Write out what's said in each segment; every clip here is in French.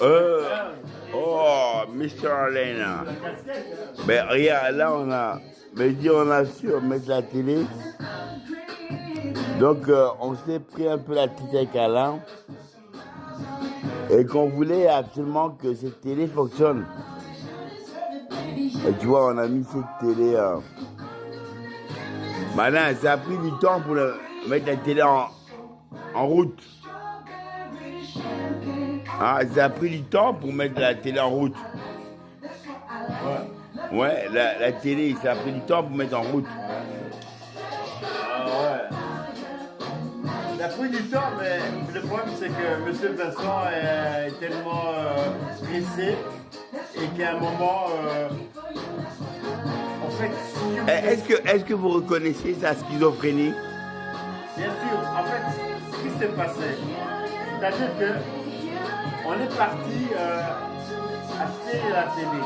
Euh, oh, Mr. Allen. Mais regarde, là, on a su mettre la télé. Donc, on s'est pris un peu la tête avec Alain. Et qu'on voulait absolument que cette télé fonctionne. Et tu vois, on a mis cette télé. Malin, ça a pris du temps pour mettre la télé en route. Ah, ça a pris du temps pour mettre la télé en route. Ouais, la télé, ça a pris du temps pour mettre en route. Ah ouais. Ça a pris du temps, mais le problème c'est que M. Vincent est tellement pressé et qu'à un moment, en fait, si Est-ce que vous reconnaissez sa schizophrénie? bien sûr, en fait, ce qui s'est passé, c'est-à-dire que on est parti acheter la télé.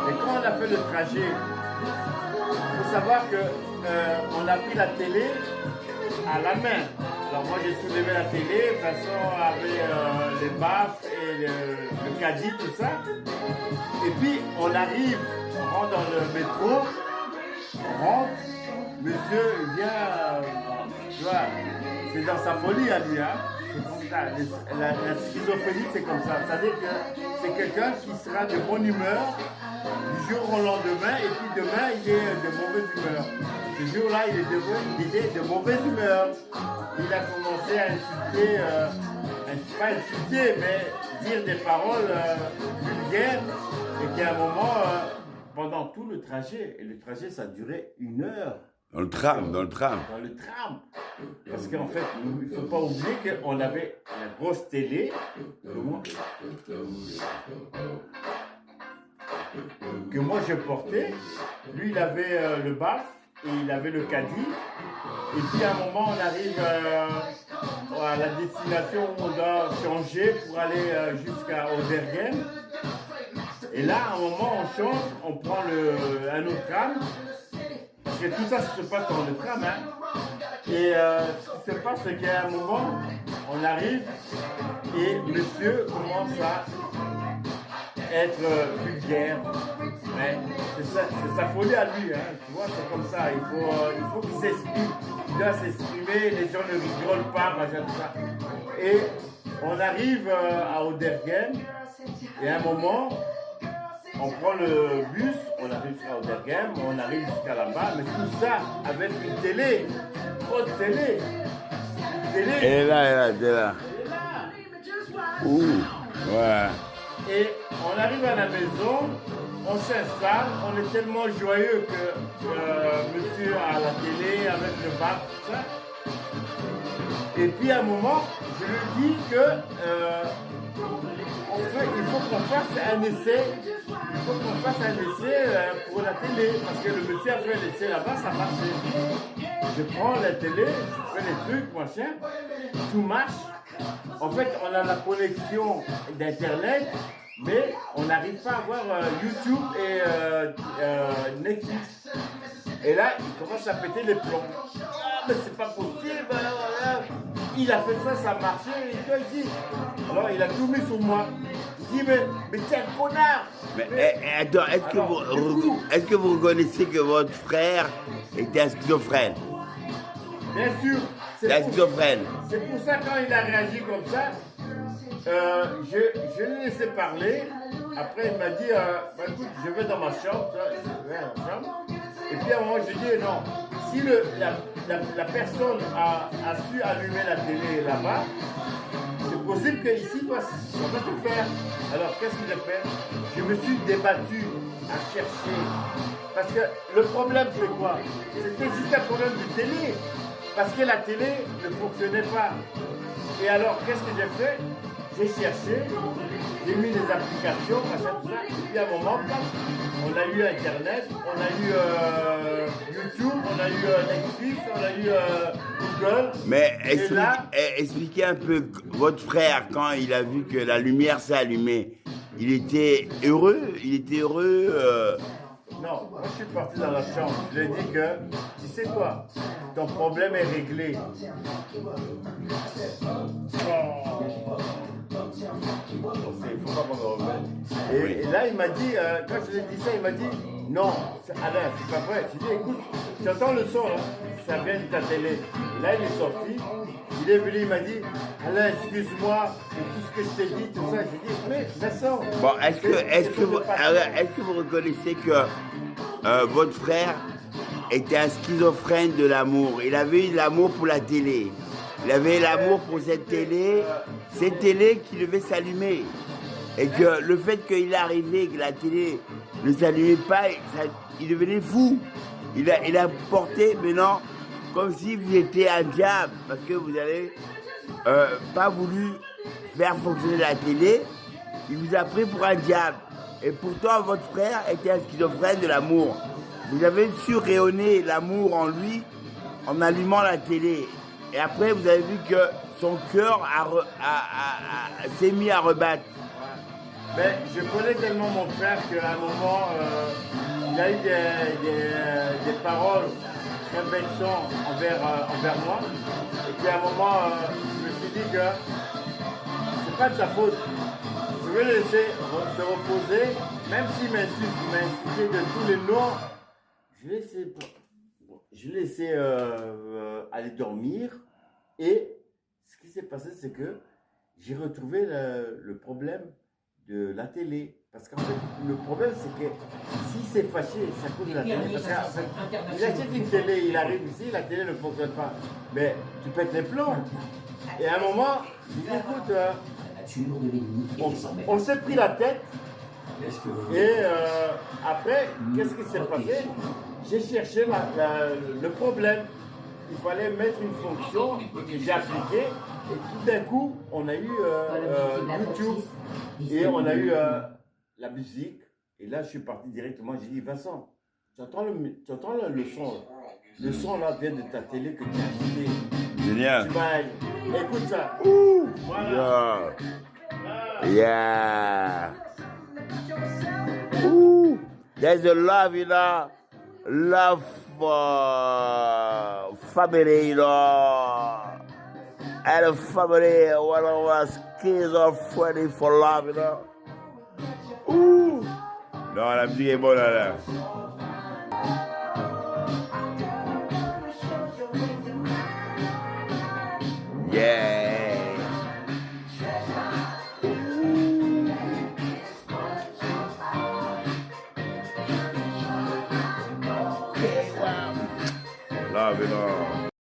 Et quand on a fait le trajet, il faut savoir que on a pris la télé à la main. Alors moi j'ai soulevé la télé, Vincent avait les baffes et le caddie, tout ça. Et puis on arrive, on rentre dans le métro, on rentre, monsieur il vient, tu vois, c'est dans sa folie à lui, hein. C'est comme ça. La schizophrénie c'est comme ça. C'est-à-dire que c'est quelqu'un qui sera de bonne humeur du jour au lendemain et puis demain il est de mauvaise humeur. Ce jour-là il est de mauvaise humeur. Il a commencé à insulter, pas insulter mais dire des paroles vulgaires et qu'à un moment, pendant tout le trajet, et le trajet ça durait 1 heure. Dans le tram. Dans le tram. Parce qu'en fait, il ne faut pas oublier qu'on avait la grosse télé. Que moi je portais. Lui, il avait le baf et il avait le caddie. Et puis à un moment, on arrive à la destination où on doit changer pour aller jusqu'à Auderghem. Et là, à un moment, on change, on prend un autre tram. Parce que tout ça se passe dans le tram, hein. Et ce qui se passe, c'est qu'à un moment, on arrive et monsieur commence à être vulgaire. Ouais, c'est sa folie à lui, hein. Tu vois, c'est comme ça. Il faut qu'il s'exprime. Il doit s'exprimer, les gens ne rigolent pas, machin, tout ça. Et on arrive à Auderghem et à un moment, on prend le bus, on arrive jusqu'à Auderghem, on arrive jusqu'à là-bas, mais tout ça avec une télé, grosse télé. Une télé. Elle est là. Ouh, ouais. Et on arrive à la maison, on s'installe, on est tellement joyeux que monsieur a la télé avec le bac, tout ça. Et puis à un moment, je lui dis que il faut qu'on fasse un essai. Il faut qu'on fasse un essai pour la télé. Parce que le monsieur a fait l'essai là-bas, ça marchait. Je prends la télé, je fais les trucs, machin, tout marche. En fait, on a la connexion d'Internet, mais on n'arrive pas à voir YouTube et Netflix. Et là, il commence à péter les plombs. Ah, mais c'est pas possible. Il a fait ça, ça a marché. Et toi, il dit. Alors, il a tout mis sur moi. Il dit, mais t'es un connard. Mais attends, est-ce que vous reconnaissez que votre frère était un schizophrène? Bien sûr. Un schizophrène. C'est pour ça, quand il a réagi comme ça, je l'ai laissé parler. Après, il m'a dit, bah, écoute, je vais dans ma chambre. Je vais dans ma chambre. Et puis à un moment, je dis, non, si la personne a su allumer la télé là-bas, c'est possible qu'ici, on peut tout faire. Alors, qu'est-ce que j'ai fait? Je me suis débattu à chercher. Parce que le problème, c'est quoi? C'était juste un problème de télé. Parce que la télé ne fonctionnait pas. Et alors, qu'est-ce que j'ai fait? J'ai cherché, j'ai mis des applications, machin, tout ça. Et puis à un moment, on a eu Internet, on a eu YouTube, on a eu Netflix, on a eu Google. Mais expliquez un peu, votre frère, quand il a vu que la lumière s'est allumée, il était heureux? Non, moi je suis parti dans la chambre. Je lui ai dit que, tu sais quoi, ton problème est réglé. Oh. Et là, il m'a dit, quand je lui ai dit ça, il m'a dit, non, Alain, c'est pas vrai. J'ai dit, écoute, j'entends le son, là, ça vient de ta télé. Là, il est sorti, il est venu, il m'a dit, Alain, excuse-moi pour tout ce que je t'ai dit, tout ça. J'ai dit, mais Vincent. Bon, est-ce que vous reconnaissez que votre frère était un schizophrène de l'amour? Il avait eu l'amour pour la télé. Il avait l'amour pour cette télé qui devait s'allumer. Et que le fait qu'il est arrivé, que la télé ne s'allumait pas, il devenait fou. Il a porté maintenant comme si vous étiez un diable, parce que vous n'avez pas voulu faire fonctionner la télé. Il vous a pris pour un diable. Et pourtant, votre frère était un schizophrène de l'amour. Vous avez su rayonner l'amour en lui en allumant la télé. Et après, vous avez vu que son cœur s'est mis à rebattre. Mais je connais tellement mon frère qu'à un moment, il a eu des paroles très vexantes envers moi. Et puis à un moment, je me suis dit que c'est pas de sa faute. Je vais le laisser se reposer, même s'il m'insultait de tous les noms. Je l'ai laissé aller dormir. Et ce qui s'est passé, c'est que j'ai retrouvé le problème de la télé. Parce qu'en fait, le problème, c'est que s'il s'est fâché, ça cause de la télé. Parce qu'en fait, il achète une télé, il arrive ici, la télé ne fonctionne pas. Mais tu pètes les plombs. Et à un moment, il dit, écoute, on s'est pris la tête. Et après, qu'est-ce qui s'est passé? J'ai cherché le problème. Il fallait mettre une fonction que j'ai appliquée. Et tout d'un coup, on a eu YouTube. Et on a eu la musique. Et là, je suis parti directement. J'ai dit, Vincent, tu entends le son là? Le son là vient de ta télé que tu as acheté. Génial. Écoute ça. Ouh. Voilà. Yeah. Ooh. There's a love, you know. Love for family, you know. And a family, one of us kids are ready for love, you know. Ouh. Non, la musique est bonne, là.